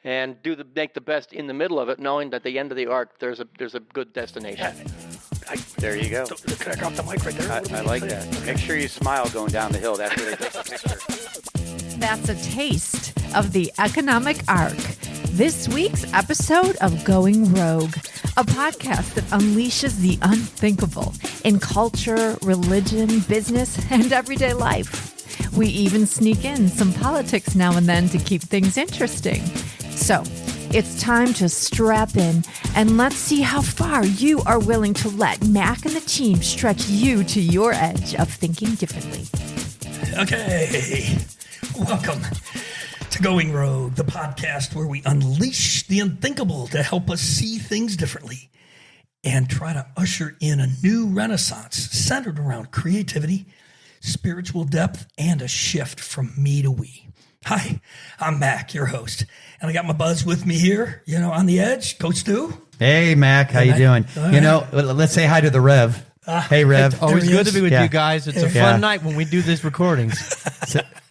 and make the best in the middle of it, knowing that at the end of the arc there's a good destination. There you go. Can I drop the mic right there? I like that. Make sure you smile going down the hill. That's really takes a picture. That's a taste of the economic arc. This week's episode of Going Rogue, a podcast that unleashes the unthinkable in culture, religion, business, and everyday life. We even sneak in some politics now and then to keep things interesting. So, it's time to strap in and let's see how far you are willing to let Mac and the team stretch you to your edge of thinking differently. Okay, welcome to Going Rogue, the podcast where we unleash the unthinkable to help us see things differently and try to usher in a new renaissance centered around creativity, spiritual depth, and a shift from me to we. Hi, I'm Mac, your host, and I got my buzz with me here, on the edge, Coach Stu. Hey, Mac, how you doing? Let's say hi to the Rev. Hey, Rev. Always good to be with you guys. It's a fun night when we do these recordings.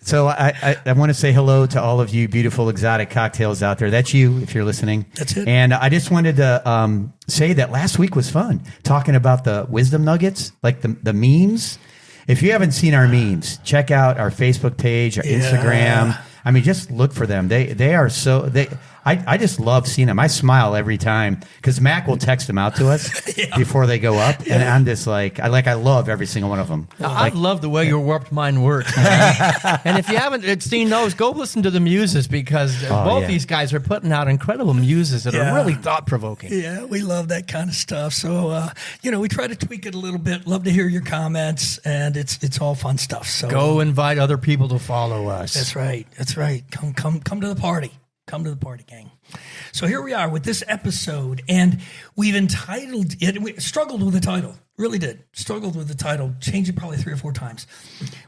So I want to say hello to all of you beautiful exotic cocktails out there. That's you, if you're listening. That's it. And I just wanted to say that last week was fun, talking about the wisdom nuggets, like the memes. If you haven't seen our memes, check out our Facebook page, our Instagram. I mean, just look for them. They are so I just love seeing them. I smile every time because Mac will text them out to us before they go up, and I'm just like I love every single one of them. I love the way your warped mind works, man. And if you haven't seen those, go listen to the muses because both these guys are putting out incredible muses that are really thought provoking. Yeah, we love that kind of stuff. So we try to tweak it a little bit. Love to hear your comments, and it's all fun stuff. So go invite other people to follow us. That's right. Come to the party. Come to the party, gang. So here we are with this episode, and we've entitled it, we struggled with the title, really did. Struggled with the title, changed it probably 3 or 4 times.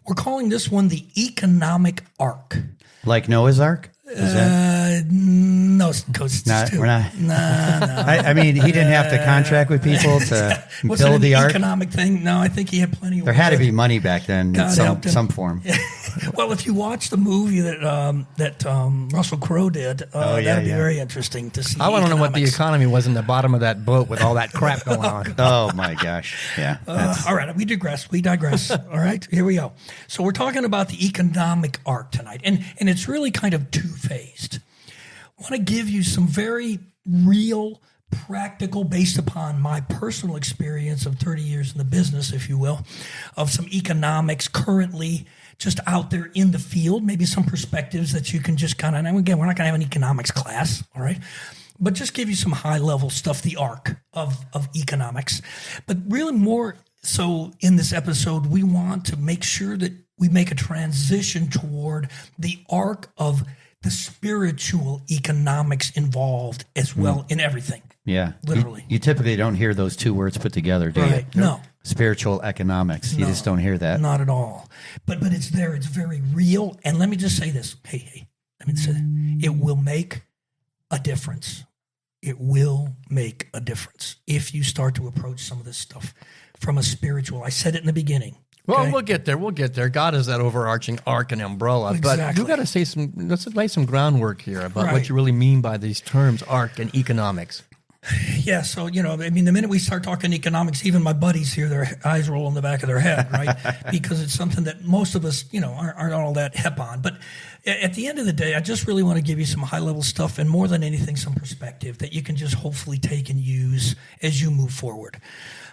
We're calling this one the economic arc. Like Noah's Ark? No, Coach. We're not. No. I mean, he didn't have to contract with people to build the ark. Economic thing? No, I think he had plenty of. There had to be money back then in some form. Well, if you watch the movie that Russell Crowe did, that'd be very interesting to see. I want to know what the economy was in the bottom of that boat with all that crap going on. Oh my gosh! Yeah. All right, we digress. All right, here we go. So we're talking about the economic arc tonight, and it's really kind of two-phased. I want to give you some very real, practical, based upon my personal experience of 30 years in the business, if you will, of some economics currently just out there in the field, maybe some perspectives that you can just kind of, and again, we're not going to have an economics class, all right? But just give you some high-level stuff, the arc of economics. But really more so in this episode, we want to make sure that we make a transition toward the arc of the spiritual economics involved as well in everything. Yeah. Literally. You typically don't hear those two words put together, do you? No. Spiritual economics. You just don't hear that. Not at all. But it's there. It's very real. And let me just say this. Hey, let me say that. It will make a difference. It will make a difference if you start to approach some of this stuff from a spiritual. I said it in the beginning. Well, okay? We'll get there. God is that overarching arc and umbrella. Exactly. But you got to let's lay some groundwork here about what you really mean by these terms, arc and economics. Yeah, so, the minute we start talking economics, even my buddies here, their eyes roll in the back of their head, right? Because it's something that most of us, aren't all that hip on. But at the end of the day, I just really want to give you some high-level stuff and more than anything, some perspective that you can just hopefully take and use as you move forward.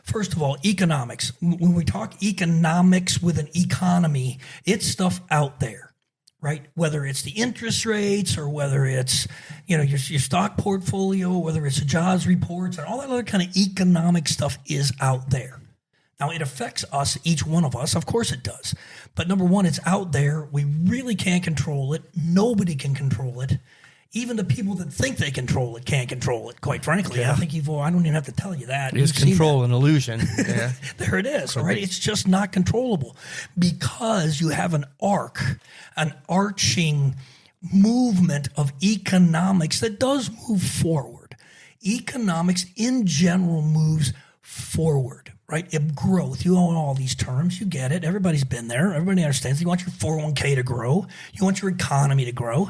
First of all, economics. When we talk economics with an economy, it's stuff out there, right? Whether it's the interest rates or whether it's, your stock portfolio, whether it's the jobs reports and all that other kind of economic stuff is out there. Now, it affects us, each one of us. Of course it does. But number one, it's out there. We really can't control it. Nobody can control it. Even the people that think they control it can't control it, quite frankly. Yeah. I think I don't even have to tell you that. Is control an illusion? Yeah. There it is, all right? It's just not controllable because you have an arc, an arching movement of economics that does move forward. Economics in general moves forward. right? Growth. You own all these terms. You get it. Everybody's been there. Everybody understands. You want your 401k to grow. You want your economy to grow.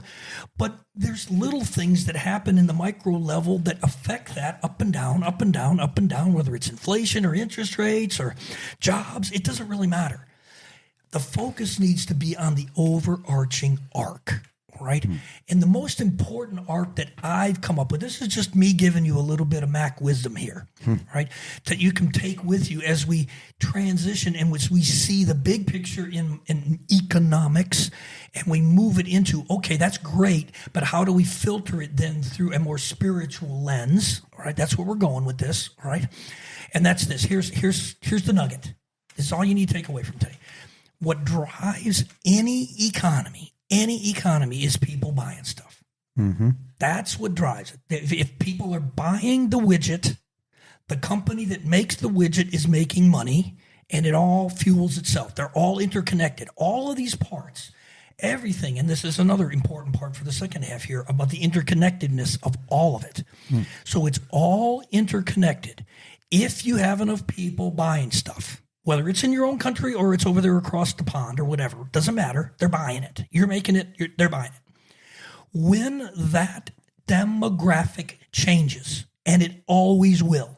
But there's little things that happen in the micro level that affect that up and down, up and down, up and down, whether it's inflation or interest rates or jobs. It doesn't really matter. The focus needs to be on the overarching arc. Right? And the most important arc that I've come up with, this is just me giving you a little bit of Mac wisdom here, right? That you can take with you as we transition and as we see the big picture in economics and we move it into, okay, that's great, but how do we filter it then through a more spiritual lens, right? That's where we're going with this, right? And that's this. Here's the nugget. This is all you need to take away from today. What drives any economy is people buying stuff. Mm-hmm. That's what drives it. If people are buying the widget, the company that makes the widget is making money, and it all fuels itself. They're all interconnected. All of these parts, everything, and this is another important part for the second half here about the interconnectedness of all of it. So it's all interconnected. If you have enough people buying stuff, whether it's in your own country or it's over there across the pond or whatever, it doesn't matter. They're buying it. You're making it. They're buying it. When that demographic changes, and it always will,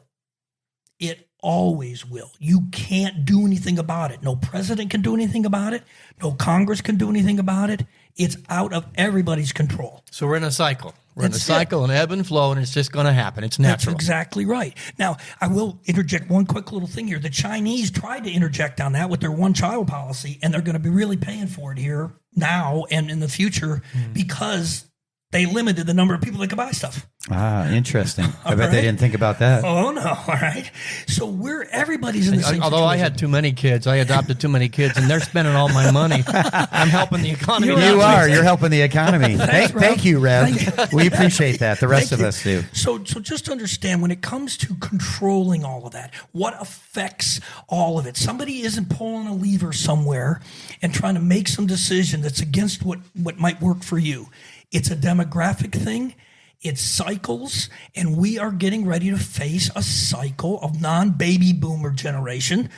you can't do anything about it. No president can do anything about it. No Congress can do anything about it. It's out of everybody's control. So we're in a cycle. We're in a cycle, an ebb and flow, and it's just going to happen. It's natural. That's exactly right. Now, I will interject one quick little thing here. The Chinese tried to interject on that with their one-child policy, and they're going to be really paying for it here now and in the future because they limited the number of people that could buy stuff. Ah, interesting. I bet they didn't think about that. Oh, no. All right. So everybody's in the same Although situation. I had too many kids. I adopted too many kids, and they're spending all my money. I'm helping the economy. You are. You're helping the economy. Thank you, Rev. Thank you. We appreciate that. The rest of us do. So just understand when it comes to controlling all of that, what affects all of it. Somebody isn't pulling a lever somewhere and trying to make some decision that's against what might work for you. It's a demographic thing. It's cycles, and we are getting ready to face a cycle of non-baby boomer generation.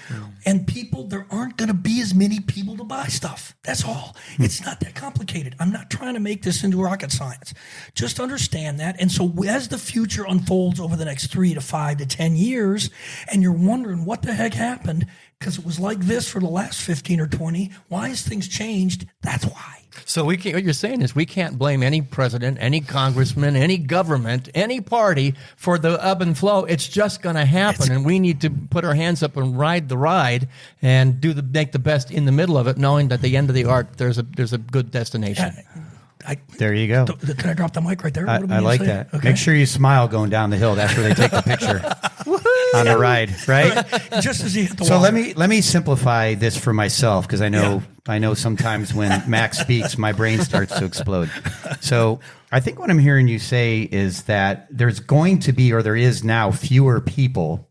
And there aren't going to be as many people to buy stuff. That's all. It's not that complicated. I'm not trying to make this into rocket science. Just understand that. And so as the future unfolds over the next 3 to 5 to 10 years, and you're wondering what the heck happened, because it was like this for the last 15 or 20, why has things changed? That's why. So what you're saying is we can't blame any president, any congressman, any government, any party for the ebb and flow. It's just going to happen, and we need to put our hands up and ride the ride and make the best in the middle of it, knowing that at the end of the arc there's a good destination. There you go. Can I drop the mic right there? I like that. Okay. Make sure you smile going down the hill. That's where they take the picture on the ride, right? Just as you hit the So wall. let me simplify this for myself because I know sometimes when Max speaks, my brain starts to explode. So I think what I'm hearing you say is that there's going to be, or there is now, fewer people,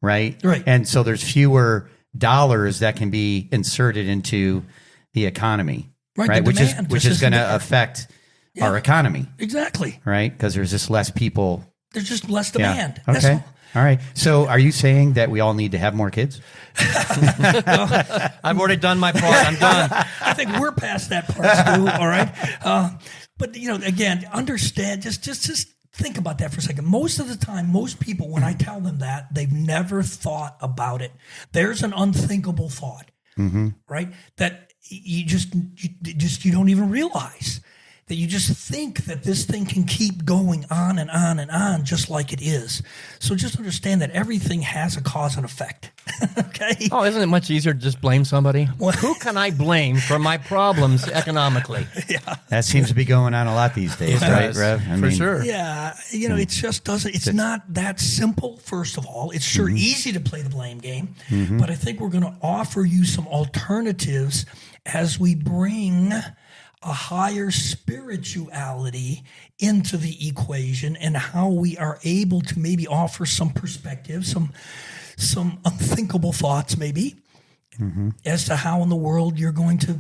right? Right. And so there's fewer dollars that can be inserted into the economy. Right, which is going to affect our economy. Exactly. Right, because there's just less people. There's just less demand. Yeah. That's okay. All right. So are you saying that we all need to have more kids? I've already done my part. I'm done. I think we're past that part, Stu. All right. But, again, understand, just think about that for a second. Most of the time, most people, when I tell them that, they've never thought about it. There's an unthinkable thought, right? That you don't even realize that you just think that this thing can keep going on and on and on just like it is. So just understand that everything has a cause and effect. Okay? Oh, isn't it much easier to just blame somebody? Well, who can I blame for my problems economically? Yeah. That seems to be going on a lot these days, right, Rev? For sure. Yeah. It just doesn't, it's not that simple, first of all. It's sure easy to play the blame game, but I think we're going to offer you some alternatives as we bring a higher spirituality into the equation and how we are able to maybe offer some perspective, some unthinkable thoughts maybe as to how in the world you're going to,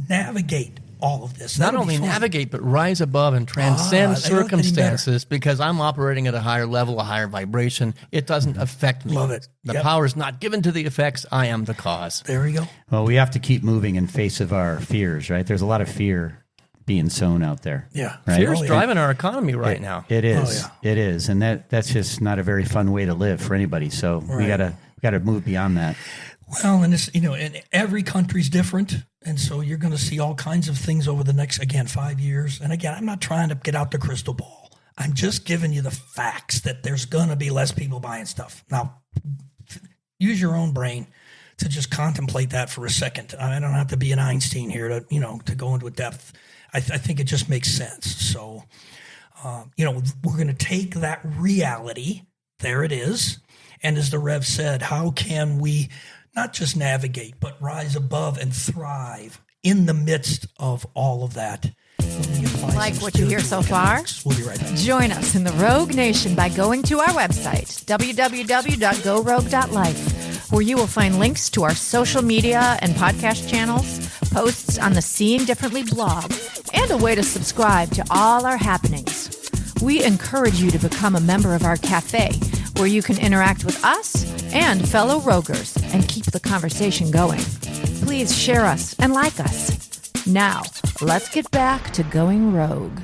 navigate all of this. Not That'll only be fun. navigate, but rise above and transcend I like that even circumstances because I'm operating at a higher level, a higher vibration. It doesn't affect me. Love it. The Yep. power is not given to the effects. I am the cause. There we go. Well, we have to keep moving in face of our fears, right? There's a lot of fear being sown out there. Yeah. Right? Fear's Oh, yeah. driving our economy right now. It is. Oh, yeah. It is. And that's just not a very fun way to live for anybody. So we Right. gotta move beyond that. Well, and it's, and every country's different. And so you're going to see all kinds of things over the next, again, 5 years. And again, I'm not trying to get out the crystal ball. I'm just giving you the facts that there's going to be less people buying stuff. Now, use your own brain to just contemplate that for a second. I don't have to be an Einstein here to go into a depth. I think it just makes sense. So, we're going to take that reality. There it is. And as the Rev said, how can we not just navigate, but rise above and thrive in the midst of all of that? Like what you hear so far? We'll be right back. Join us in the Rogue Nation by going to our website, www.gorogue.life, where you will find links to our social media and podcast channels, posts on the Seeing Differently blog, and a way to subscribe to all our happenings. We encourage you to become a member of our cafe, where you can interact with us and fellow roguers and keep the conversation going. Please share us and like us. Now, let's get back to going rogue.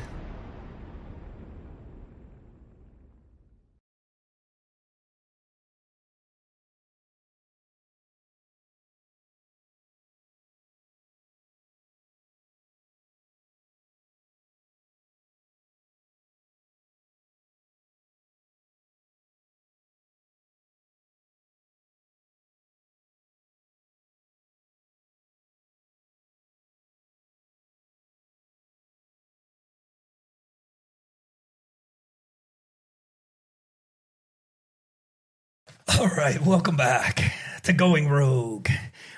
All right, welcome back to Going Rogue,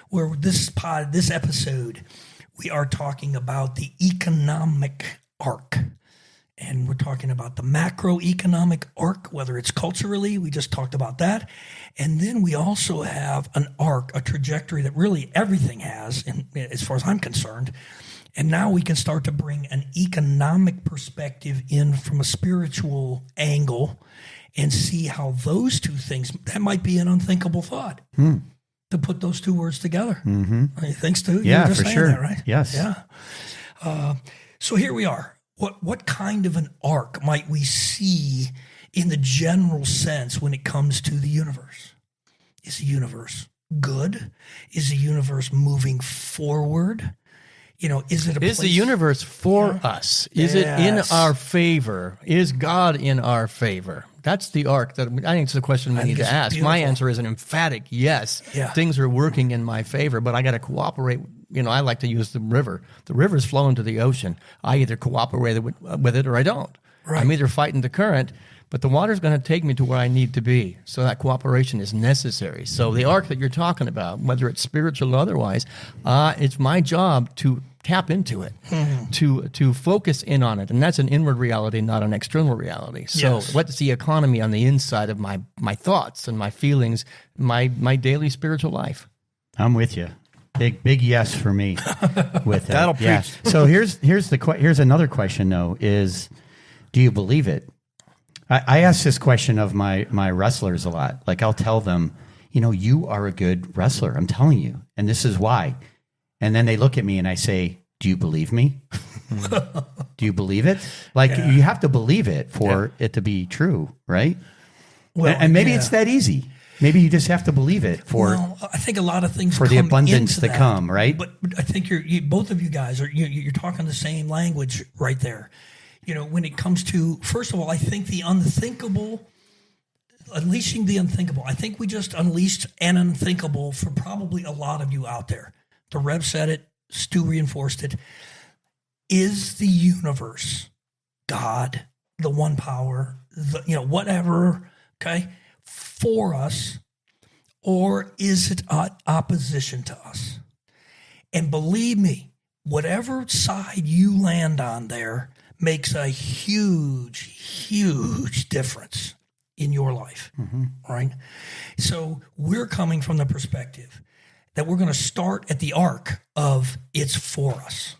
where this episode, we are talking about the economic arc. And we're talking about the macroeconomic arc, whether it's culturally, we just talked about that. And then we also have an arc, a trajectory that really everything has, as far as I'm concerned. And now we can start to bring an economic perspective in from a spiritual angle and see how those two things, that might be an unthinkable thought to put those two words together. Mm-hmm. Thanks to Yeah, you were just for saying sure. that, right? Yes. Yeah. So here we are. What kind of an arc might we see in the general sense when it comes to the universe? Is the universe good? Is the universe moving forward? Is it Is the universe for us? Is it in Yes. our favor? Is God in our favor? That's the arc that I think it's the question we need to it's ask. My beautiful. answer is an emphatic yes. Yeah. Things are working in my favor, but I got to cooperate. I like to use the river. The river's flowing to the ocean. I either cooperate with it or I don't. Right. I'm either fighting the current, but the water's going to take me to where I need to be. So that cooperation is necessary. So the arc that you're talking about, whether it's spiritual or otherwise, it's my job to tap into it, to focus in on it. And that's an inward reality, not an external reality. So Yes. what's the economy on the inside of my thoughts and my feelings, my daily spiritual life? I'm with you. Big yes for me with that. That'll Yeah. preach. So here's another question though, is do you believe it? I ask this question of my wrestlers a lot. Like I'll tell them, you are a good wrestler. I'm telling you. And this is why. And then they look at me and I say, do you believe me? Do you believe it? Like you have to believe it for it to be true, right? Well, and maybe yeah. it's that easy. Maybe you just have to believe it Well, I think a lot of things for the come abundance into to that. come, right? But I think both of you guys you're talking the same language right there. When it comes to, first of all, I think the unthinkable, unleashing the unthinkable. I think we just unleashed an unthinkable for probably a lot of you out there. The Rev said it. Stu reinforced it. Is the universe, God, the one power, whatever, okay, for us, or is it opposition to us? And believe me, whatever side you land on there makes a huge, huge difference in your life, right? So we're coming from the perspective that we're going to start at the arc of it's for us,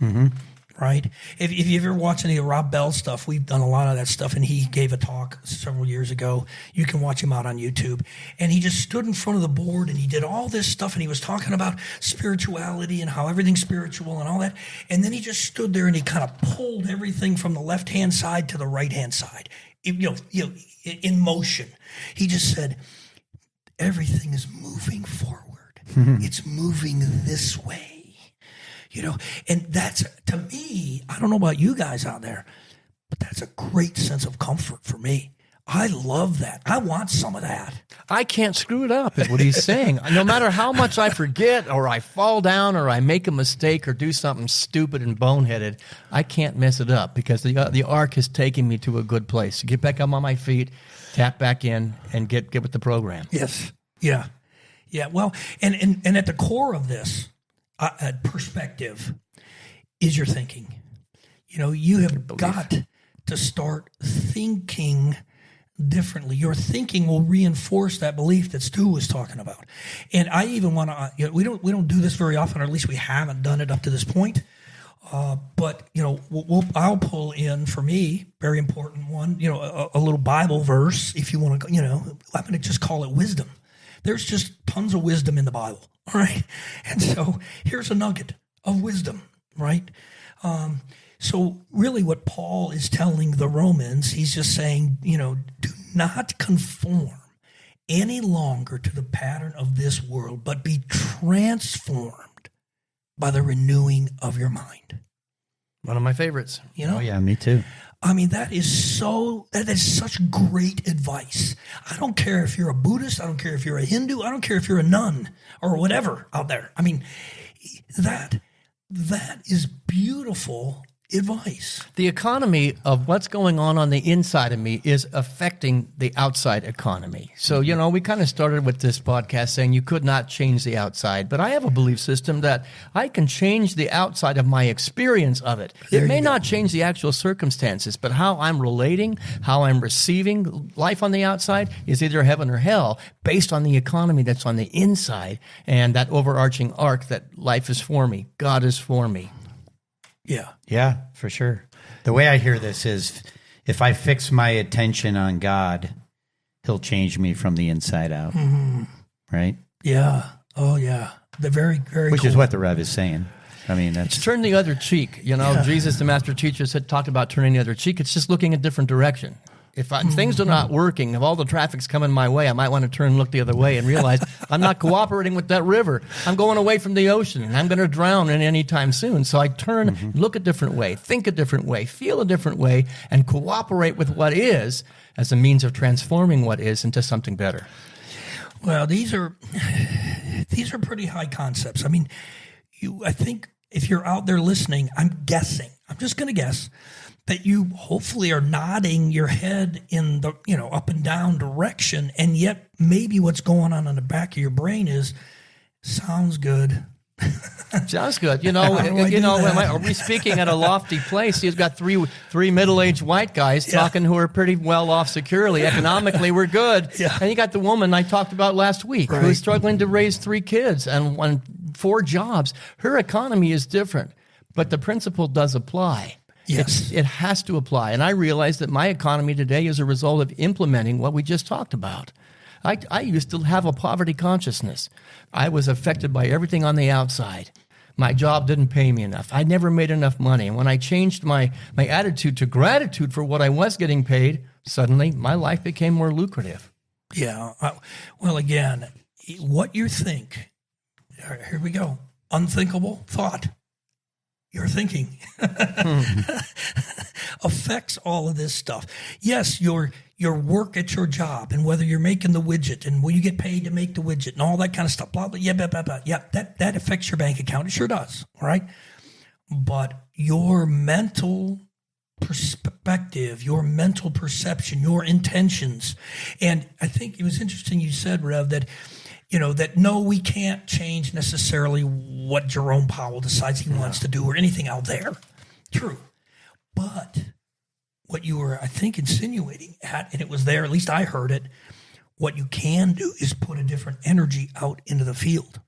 right? If you ever watch any of Rob Bell's stuff, we've done a lot of that stuff, and he gave a talk several years ago. You can watch him out on YouTube. And he just stood in front of the board, and he did all this stuff, and he was talking about spirituality and how everything's spiritual and all that. And then he just stood there, and he kind of pulled everything from the left-hand side to the right-hand side, in motion. He just said, everything is moving forward. It's moving this way. And that's, to me, I don't know about you guys out there, but that's a great sense of comfort for me. I love that. I want some of that. I can't screw it up, is what he's saying. No matter how much I forget or I fall down or I make a mistake or do something stupid and boneheaded, I can't mess it up because the arc has taken me to a good place. Get back up on my feet, tap back in, and get with the program. Yes. Yeah. Yeah. Well, and at the core of this, perspective is your thinking. You have got to start thinking differently. Your thinking will reinforce that belief that Stu was talking about. And I even want to, we don't do this very often, or at least we haven't done it up to this point. But I'll pull in, for me, very important one, a little Bible verse, if you want to, I'm going to just call it wisdom. There's just tons of wisdom in the Bible. All right. And so here's a nugget of wisdom, right? So really what Paul is telling the Romans, he's just saying, do not conform any longer to the pattern of this world, but be transformed by the renewing of your mind. One of my favorites. Oh, yeah, me too. I mean, that is such great advice. I don't care if you're a Buddhist. I don't care if you're a Hindu. I don't care if you're a nun or whatever out there. I mean, that is beautiful advice. The economy of what's going on the inside of me is affecting the outside economy. So, we kind of started with this podcast saying you could not change the outside, but I have a belief system that I can change the outside of my experience of it. It may not change the actual circumstances, but how I'm relating, how I'm receiving life on the outside is either heaven or hell based on the economy that's on the inside and that overarching arc that life is for me, God is for me. Yeah, for sure. The way I hear this is if I fix my attention on God, he'll change me from the inside out. Mm-hmm. Right? Yeah. Oh, yeah. The very, very Which cool. is what the Rev is saying. I mean, that's... It's turn the other cheek. Jesus, the master teacher, talked about turning the other cheek. It's just looking a different direction. If things are not working, if all the traffic's coming my way, I might want to turn and look the other way and realize I'm not cooperating with that river. I'm going away from the ocean, and I'm going to drown in any time soon. So I turn, look a different way, think a different way, feel a different way, and cooperate with what is as a means of transforming what is into something better. Well, these are pretty high concepts. I mean, I think if you're out there listening, I'm just going to guess, that you hopefully are nodding your head in the, up and down direction. And yet maybe what's going on in the back of your brain is, sounds good. Sounds good. Are we speaking at a lofty place? He's got three middle-aged white guys talking who are pretty well off securely. Economically, we're good. Yeah. And you got the woman I talked about last week who's struggling to raise 3 kids and 4 jobs. Her economy is different, but the principle does apply. Yes. It has to apply. And I realize that my economy today is a result of implementing what we just talked about. I used to have a poverty consciousness. I was affected by everything on the outside. My job didn't pay me enough. I never made enough money. And when I changed my attitude to gratitude for what I was getting paid, suddenly my life became more lucrative. Yeah. Well, again, what you think, here we go, unthinkable thought. Your thinking affects all of this stuff. Yes, your work at your job and whether you're making the widget and will you get paid to make the widget and all that kind of stuff. Blah, blah, yeah, blah, blah, blah. Yeah, that affects your bank account. It sure does. All right. But your mental perspective, your mental perception, your intentions. And I think it was interesting you said, Rev, that no, we can't change necessarily what Jerome Powell decides he wants to do or anything out there. True. But what you were, I think, insinuating at, and it was there, at least I heard it, what you can do is put a different energy out into the field.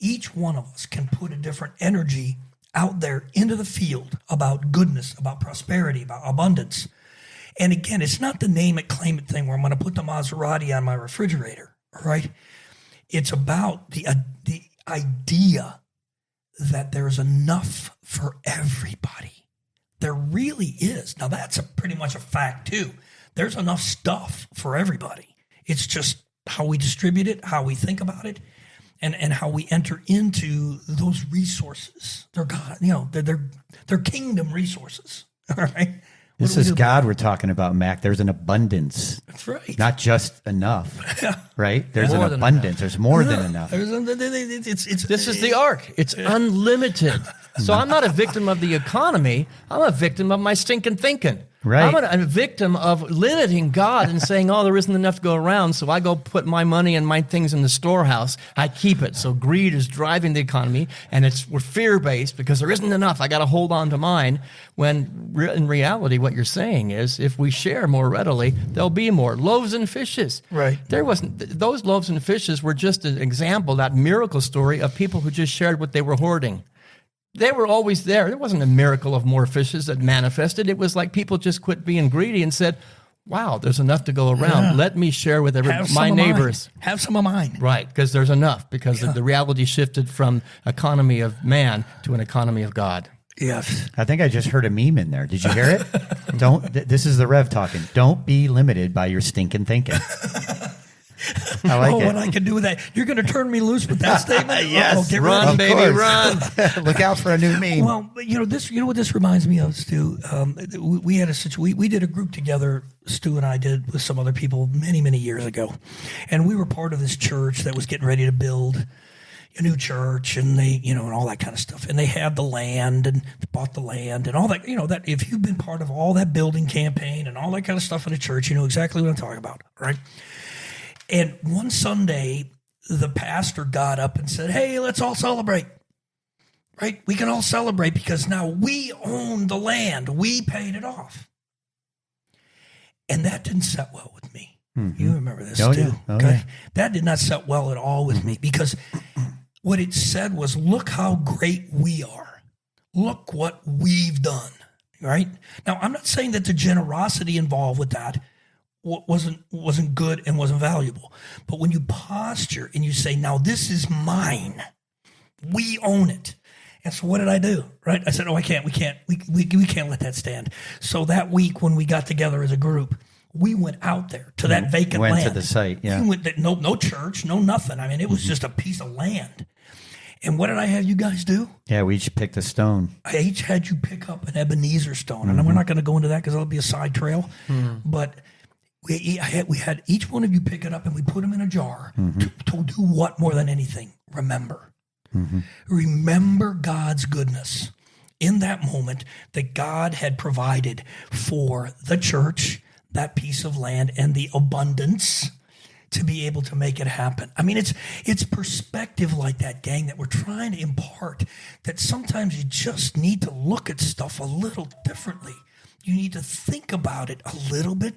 Each one of us can put a different energy out there into the field about goodness, about prosperity, about abundance. And again, it's not the name it, claim it thing where I'm going to put the Maserati on my refrigerator, all right? It's about the idea that there's enough for everybody. There really is. Now, that's pretty much a fact, too. There's enough stuff for everybody. It's just how we distribute it, how we think about it, and how we enter into those resources. They're God, they're kingdom resources. All right. This is God we're talking about, Mac. There's an abundance. That's right. Not just enough. Yeah. Right? There's More an than abundance. There's more than enough. This is the ark. It's unlimited. So I'm not a victim of the economy. I'm a victim of my stinking thinking. Right. I'm a victim of limiting God and saying, oh, there isn't enough to go around, so I go put my money and my things in the storehouse. I keep it. So greed is driving the economy, and we're fear-based because there isn't enough. I got to hold on to mine. When in reality, what you're saying is if we share more readily, there'll be more. Loaves and fishes. Right. Those loaves and fishes were just an example, that miracle story of people who just shared what they were hoarding. They were always there. There wasn't a miracle of more fishes that manifested. It was like people just quit being greedy and said, wow, there's enough to go around. Yeah. Let me share with my neighbors. Have some of mine. Right, because there's enough, because the reality shifted from economy of man to an economy of God. Yes. I think I just heard a meme in there. Did you hear it? This is the Rev talking. Don't be limited by your stinking thinking. I like it. What I can do with that. You're going to turn me loose with that statement? Yes. Get Run, ready. baby, run. Look out for a new meme. Well, what this reminds me of, Stu? We had a situation. We did a group together. Stu and I did with some other people many, many years ago, and we were part of this church that was getting ready to build a new church, and they, and all that kind of stuff. And they had the land and bought the land and all that. That if you've been part of all that building campaign and all that kind of stuff in the church, you know exactly what I'm talking about, right? And one Sunday, the pastor got up and said, hey, let's all celebrate, right? We can all celebrate because now we own the land. We paid it off. And that didn't set well with me. Mm-hmm. You remember this, too. Yeah. Okay? Yeah. That did not set well at all with me because what it said was, look how great we are. Look what we've done, right? Now, I'm not saying that the generosity involved with that wasn't good and wasn't valuable. But when you posture and you say, now this is mine, we own it. And so what did I do? Right? I said, we can't let that stand. So that week when we got together as a group, we went out there to that vacant land. Went to the site, yeah. We went, no church, no nothing. I mean, it was just a piece of land. And what did I have you guys do? Yeah, we each picked a stone. I each had you pick up an Ebenezer stone. And we're not going to go into that because that'll be a side trail. But we had each one of you pick it up and we put them in a jar to do what more than anything? Remember. Remember God's goodness in that moment that God had provided for the church, that piece of land, and the abundance to be able to make it happen. I mean, it's perspective like that, gang, that we're trying to impart, that sometimes you just need to look at stuff a little differently. You need to think about it a little bit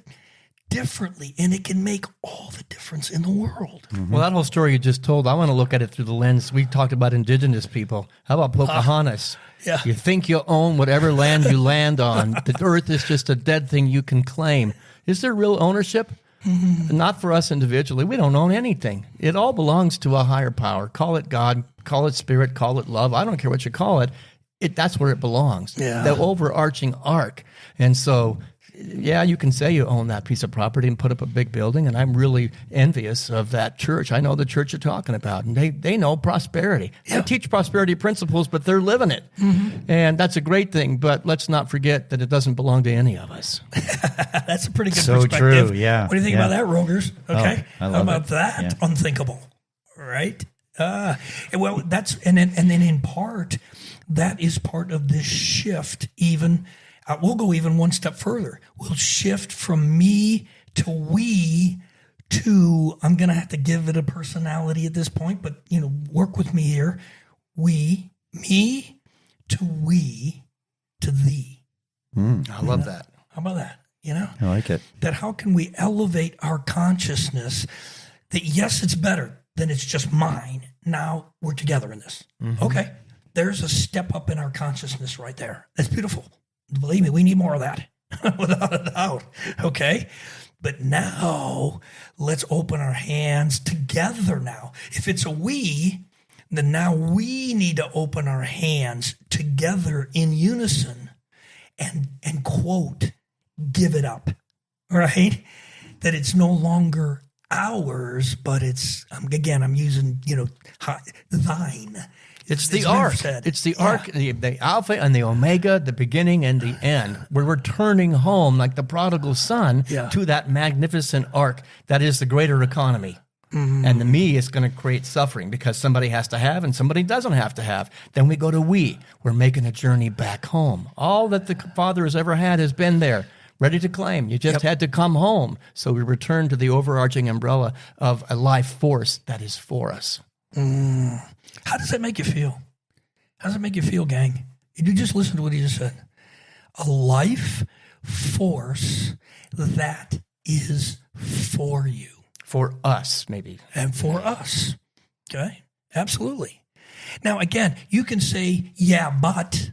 differently, and it can make all the difference in the world. Well, that whole story you just told, I want to look at it through the lens. We talked about indigenous people. How about Pocahontas? Yeah. You think you own whatever land you land on. The earth is just a dead thing you can claim. Is there real ownership? Not for us individually. We don't own anything. It all belongs to a higher power. Call it God, call it spirit, call it love. I don't care what you call it. That's where it belongs. Yeah. The overarching arc. And so, yeah, you can say you own that piece of property and put up a big building, and I'm really envious of that church. I know the church you're talking about, and they know prosperity. Yeah. They teach prosperity principles, but they're living it. And that's a great thing, but let's not forget that it doesn't belong to any of us. That's a pretty good So perspective. true, yeah. What do you think about that, Rogers? Okay. I love How about it. that? Yeah. Unthinkable, right? Well, that's and then in part, that is part of this shift. Even we'll go even one step further. We'll shift from me to we to, I'm going to have to give it a personality at this point, but work with me here. Me to thee. I love that. How about that? I like it. That how can we elevate our consciousness that yes, it's better than it's just mine. Now we're together in this. Okay. there's a step up in our consciousness right there. That's beautiful. Believe me, we need more of that, without a doubt. Okay? But now, let's open our hands together now. If it's a we, then now we need to open our hands together in unison and quote, give it up, right? That it's no longer ours, but it's, I'm using, thine. It's the As arc. Riff said. It's the Yeah. arc, the alpha and the omega, the beginning and the end. We're returning home like the prodigal son Yeah. to that magnificent arc that is the greater economy. And the me is going to create suffering because somebody has to have and somebody doesn't have to have. Then we go to we. We're making a journey back home. All that the Father has ever had has been there, ready to claim. You just had to come home. So we return to the overarching umbrella of a life force that is for us. How does that make you feel? How does it make you feel, gang? You just listen to what he just said. A life force that is for you. For us, maybe. And for us. Okay? Absolutely. Now, again, you can say, yeah, but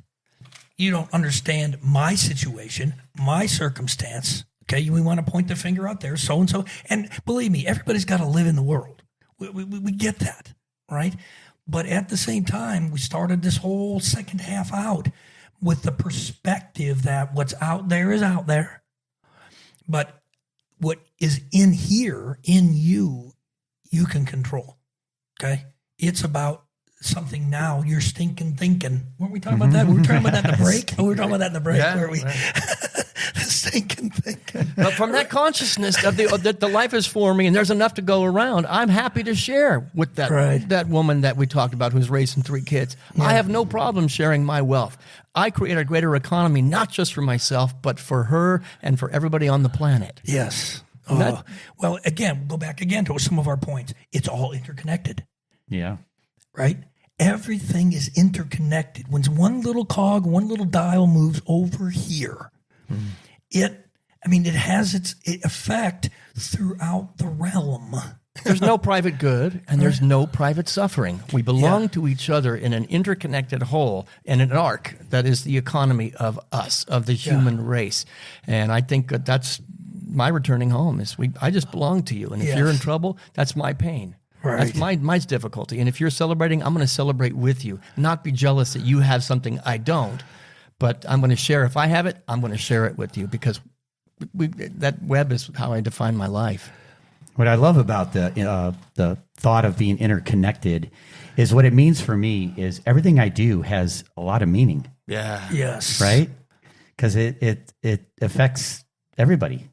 you don't understand my situation, my circumstance. Okay? We want to point the finger out there, so-and-so. And believe me, everybody's got to live in the world. We get that, right? But at the same time, we started this whole second half out with the perspective that what's out there is out there. But what is in here, in you, you can control. Okay? It's about something now you're stinking thinking. Weren't we talking about that? We were talking about that in the break? We were talking about that in the break, Yeah, weren't we? right. Stinking thinking. But from that consciousness of that the life is for me and there's enough to go around, I'm happy to share with that woman that we talked about who's raising 3 kids. I have no problem sharing my wealth. I create a greater economy, not just for myself, but for her and for everybody on the planet. Yes. That- Well, again, go back again to some of our points. It's all interconnected, Yeah. right? Everything is interconnected. When one little cog, one little dial moves over here, it has its effect throughout the realm. There's no private good and there's no private suffering. We belong to each other in an interconnected whole and an arc that is the economy of us, of the human race. And I think that's my returning home is I just belong to you. And if you're in trouble, that's my pain. Right. That's my difficulty. And if you're celebrating, I'm going to celebrate with you, not be jealous that you have something I don't. But I'm going to share. If I have it, I'm going to share it with you because that web is how I define my life. What I love about the thought of being interconnected is what it means for me is everything I do has a lot of meaning. Yeah. Yes. Right? Because it affects everybody.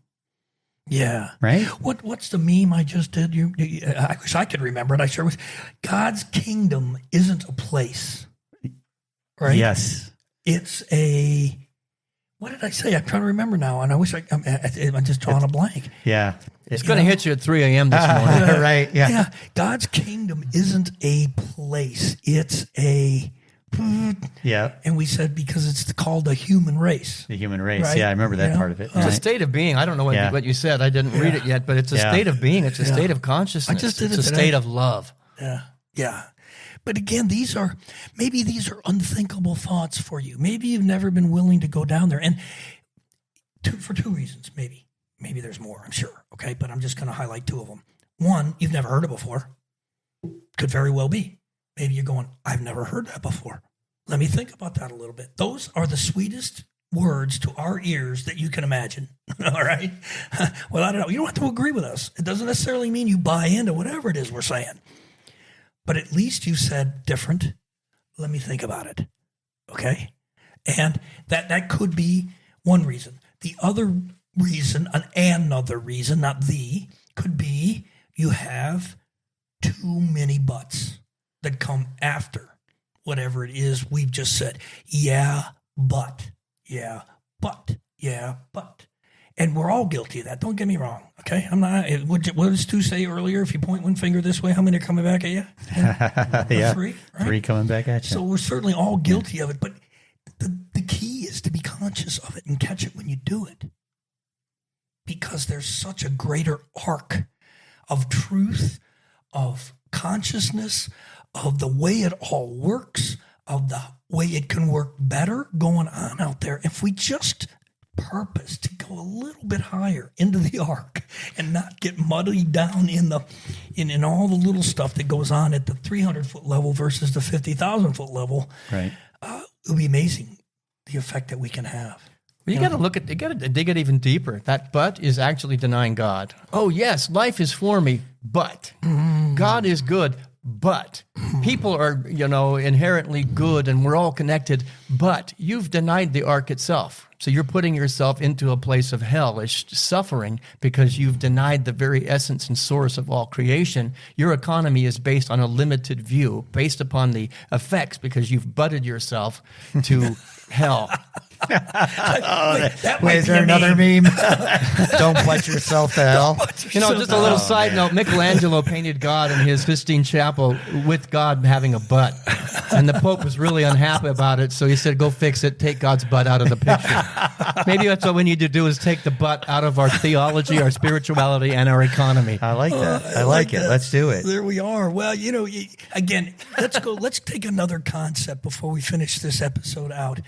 Yeah. Right? What's the meme I just did? I wish I could remember it. I sure wish. God's kingdom isn't a place. Right? Yes. It's a. What did I say? I'm trying to remember now, and I wish I'm just drawing a blank. Yeah. It's going to hit you at 3 a.m. this morning. Right. Yeah. Yeah. God's kingdom isn't a place. It's a. Yeah. And we said because it's called the human race. The human race. Right? Yeah, I remember that Yeah. part of it. It's a Right. state of being. I don't know what you said. I didn't read it yet, but it's a Yeah. state of being. It's a state of consciousness. I just did it's it a today. state of love. Yeah. Yeah. But again, these are unthinkable thoughts for you. Maybe you've never been willing to go down there. And for 2 reasons, maybe. Maybe there's more, I'm sure. Okay. But I'm just going to highlight 2 of them. One, you've never heard it before. Could very well be. Maybe you're going, I've never heard that before. Let me think about that a little bit. Those are the sweetest words to our ears that you can imagine. All right. Well, I don't know. You don't have to agree with us. It doesn't necessarily mean you buy into whatever it is we're saying. But at least you said different. Let me think about it. Okay. And that could be one reason. The other reason, another reason, not the, could be you have too many buts that come after whatever it is we've just said. Yeah, but. Yeah, but. Yeah, but. And we're all guilty of that. Don't get me wrong. Okay? I'm not. What did Stu say earlier? If you point one finger this way, how many are coming back at you? Yeah. 3, right? 3 coming back at you. So we're certainly all guilty of it. But the key is to be conscious of it and catch it when you do it. Because there's such a greater arc of truth, of consciousness, of the way it all works, of the way it can work better going on out there if we just purpose to go a little bit higher into the ark and not get muddied down in all the little stuff that goes on at the 300-foot level versus the 50,000-foot level. Right. It would be amazing the effect that we can have. Well, you got to dig it even deeper. That but is actually denying God. Oh, yes, life is for me, but God is good, but people are, inherently good and we're all connected, but you've denied the ark itself. So you're putting yourself into a place of hellish suffering because you've denied the very essence and source of all creation. Your economy is based on a limited view, based upon the effects because you've butted yourself to hell. Wait, is there another meme? Don't butt yourself to hell. Just a little side note. Michelangelo painted God in his Sistine Chapel with God having a butt. And the Pope was really unhappy about it, so he said, go fix it, take God's butt out of the picture. Maybe that's what we need to do is take the butt out of our theology, our spirituality, and our economy. I like that. I like it. Let's do it. There we are. Well, again, let's take another concept before we finish this episode out.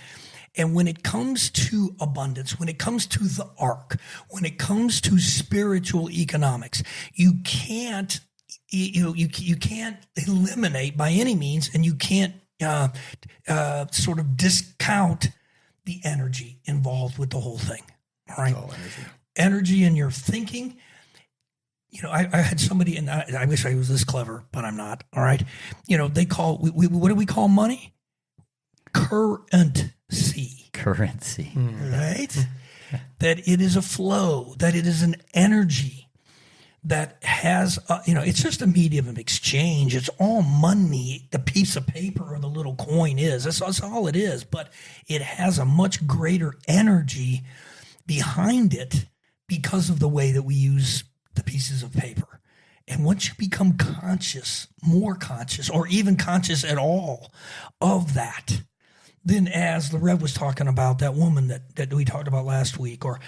And when it comes to abundance, when it comes to the ark, when it comes to spiritual economics, you can't eliminate by any means, and you can't sort of discount the energy involved with the whole thing. All right, energy in your thinking. I had somebody, and I wish I was this clever, but I'm not. All right, they call what do we call money? Currency. Currency. Right? That it is a flow, that it is an energy that has, it's just a medium of exchange. It's all money, the piece of paper or the little coin is. That's all it is. But it has a much greater energy behind it because of the way that we use the pieces of paper. And once you become conscious, more conscious, or even conscious at all of that, then as the Rev was talking about, that woman that we talked about last week, or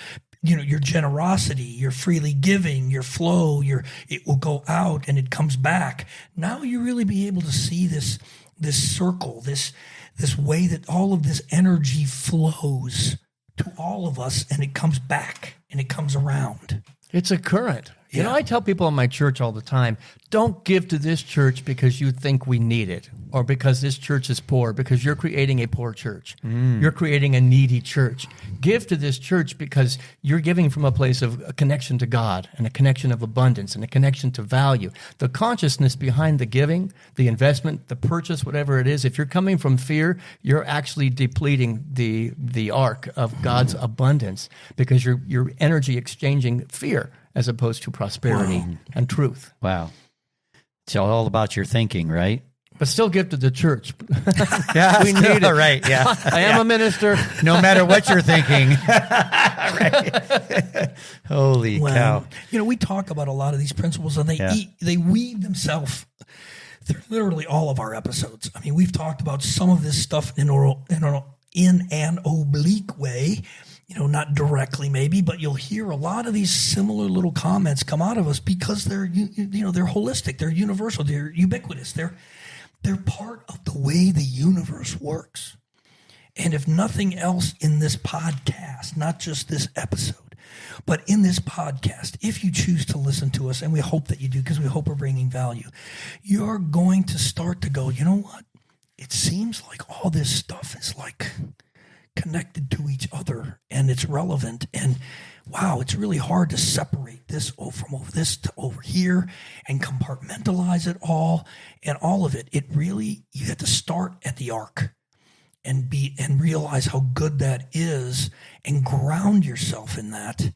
your generosity, your freely giving, your flow, it will go out and it comes back. Now you really be able to see this circle, this way that all of this energy flows to all of us, and it comes back and it comes around. It's a current. Yeah. I tell people in my church all the time, don't give to this church because you think we need it or because this church is poor, because you're creating a poor church. You're creating a needy church. Give to this church because you're giving from a place of a connection to God and a connection of abundance and a connection to value. The consciousness behind the giving, the investment, the purchase, whatever it is, if you're coming from fear, you're actually depleting the ark of God's abundance because you're energy exchanging fear as opposed to prosperity and truth. Wow. It's all about your thinking, right? But still give to the church. Yeah, we need it. Right, yeah. I am a minister. No matter what you're thinking. Right. Holy cow. We talk about a lot of these principles, and they weave themselves through literally all of our episodes. I mean, we've talked about some of this stuff in an oblique way, not directly maybe, but you'll hear a lot of these similar little comments come out of us because they're holistic, they're universal, they're ubiquitous, they're part of the way the universe works. And if nothing else in this podcast, not just this episode, but in this podcast, if you choose to listen to us, and we hope that you do because we hope we're bringing value, you're going to start to go, you know what? It seems like all this stuff is like connected to each other and it's relevant, and wow, it's really hard to separate this from over this to over here and compartmentalize it all and all of it. It really, you have to start at the ark and realize how good that is and ground yourself in that,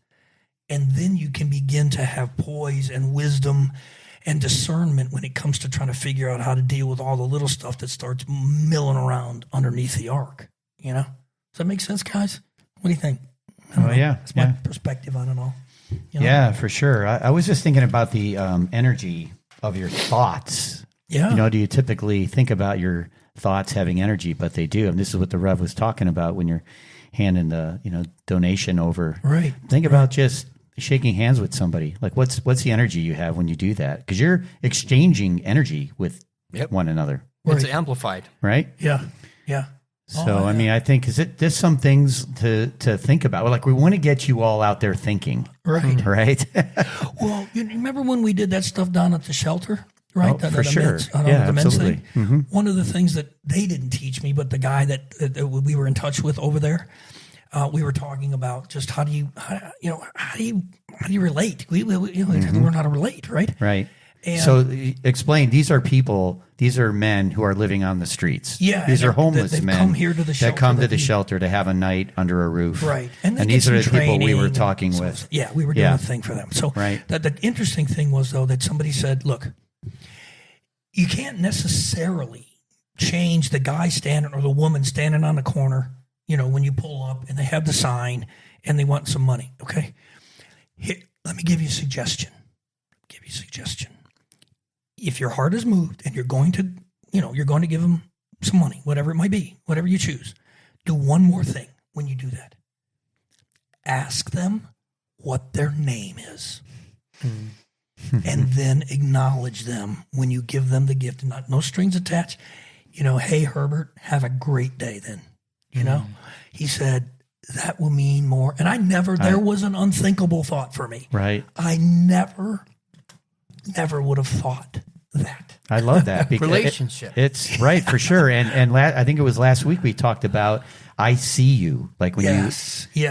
and then you can begin to have poise and wisdom and discernment when it comes to trying to figure out how to deal with all the little stuff that starts milling around underneath the ark. Does that make sense, guys? What do you think? Yeah. That's my perspective on it all. Yeah, for sure. I was just thinking about the energy of your thoughts. Yeah. Do you typically think about your thoughts having energy? But they do. And this is what the Rev was talking about when you're handing the donation over. Right. Think about just shaking hands with somebody. Like what's the energy you have when you do that? Because you're exchanging energy with one another. It's Right. amplified. right? Yeah. Yeah. So, I mean, I think there's some things to think about. Like, we want to get you all out there thinking, Right. right? Well, you remember when we did that stuff down at the shelter, right? Oh, for sure. The men's absolutely. thing. One of the things that they didn't teach me, but the guy that we were in touch with over there, we were talking about just how do you relate? We have to learn how to relate, right? Right. And- So explain, these are men who are living on the streets. Yeah, These and are homeless they've men come here to the that shelter come to that the we- shelter to have a night under a roof. Right. And they get these are the some people we were training talking and with. so- yeah, we were doing a thing for them. So Right. the interesting thing was, though, that somebody said, look, you can't necessarily change the guy standing or the woman standing on the corner, when you pull up and they have the sign and they want some money, okay? Here, let me give you a suggestion. If your heart is moved and you're going to give them some money, whatever it might be, whatever you choose, do one more thing when you do that. Ask them what their name is. And then acknowledge them when you give them the gift. No strings attached. Hey, Herbert, have a great day then. He said, that will mean more. And there was an unthinkable thought for me. Right. I never would have thought that. I love that. because Relationship. It's right, for sure. And I think it was last week we talked about, I see you. Like when Yes. you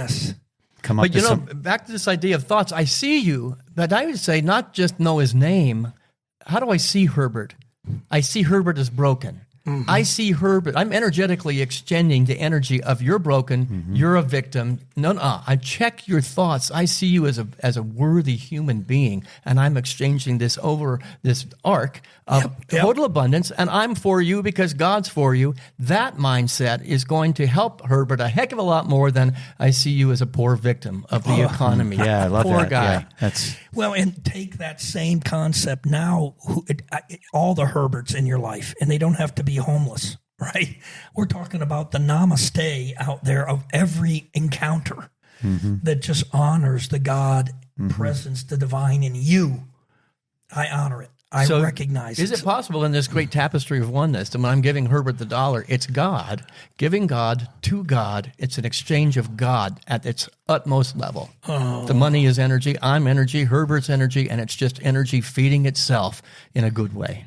come up But with some. back to this idea of thoughts. I see you, but I would say not just know his name. How do I see Herbert? I see Herbert as broken. I see Herbert. I'm energetically exchanging the energy of you're broken, you're a victim. No, I check your thoughts. I see you as a worthy human being, and I'm exchanging this over this arc of total abundance, and I'm for you because God's for you. That mindset is going to help Herbert a heck of a lot more than I see you as a poor victim of the economy. Yeah, I love poor that. guy. Yeah, that's Well, and take that same concept now, all the Herberts in your life, and they don't have to be homeless, right? We're talking about the namaste out there of every encounter that just honors the God presence, the divine in you. I honor it. I recognize Is it possible in this great tapestry of oneness that when I'm giving Herbert the dollar, it's God, giving God to God. It's an exchange of God at its utmost level. The money is energy, I'm energy, Herbert's energy, and it's just energy feeding itself in a good way.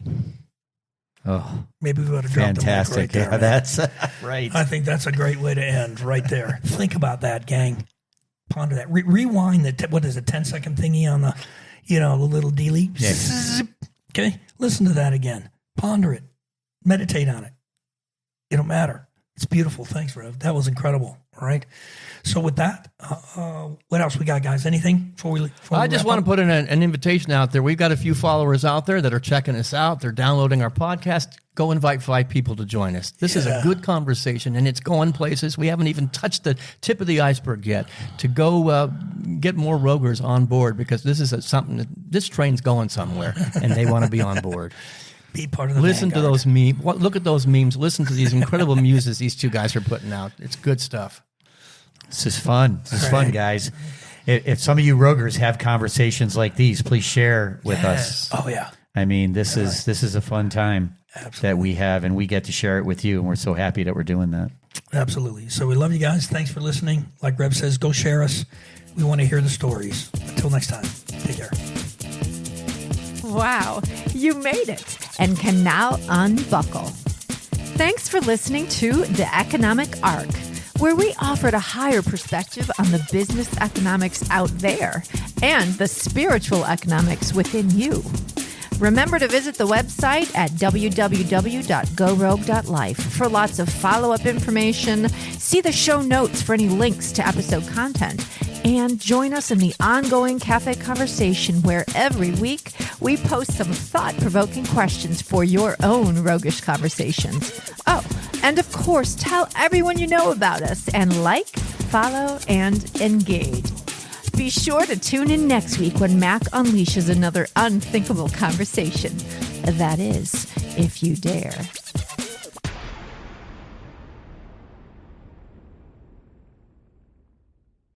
Maybe we ought to drop fantastic. the mic right there. Yeah, that's right. I think that's a great way to end right there. Think about that, gang. Ponder that. Rewind the, what is it, 10-second thingy on the, the little D-leap. Yeah. Okay? Listen to that again. Ponder it. Meditate on it. It'll matter. It's beautiful. Thanks, Rev. That was incredible. All right. So with that, what else we got, guys? Anything before we I just want to put in an invitation out there. We've got a few followers out there that are checking us out. They're downloading our podcast. Go invite 5 people to join us. This is a good conversation, and it's going places. We haven't even touched the tip of the iceberg yet to go get more Rogers on board, because this is this train's going somewhere, and they want to be on board. be part of the Listen to vanguard. those memes. Look at those memes. Listen to these incredible muses these two guys are putting out. It's good stuff. This is fun. This is fun, guys. If some of you Rogers have conversations like these, please share with us. Oh, yeah. I mean, this is a fun time that we have, and we get to share it with you, and we're so happy that we're doing that. Absolutely. So we love you guys. Thanks for listening. Like Reb says, go share us. We want to hear the stories. Until next time, take care. Wow, you made it and can now unbuckle. Thanks for listening to The Economic Arc, where we offered a higher perspective on the business economics out there and the spiritual economics within you. Remember to visit the website at www.gorogue.life for lots of follow-up information, see the show notes for any links to episode content, and join us in the ongoing cafe conversation where every week we post some thought-provoking questions for your own roguish conversations. Oh, and of course, tell everyone you know about us and like, follow, and engage. Be sure to tune in next week when Mac unleashes another unthinkable conversation. That is, if you dare.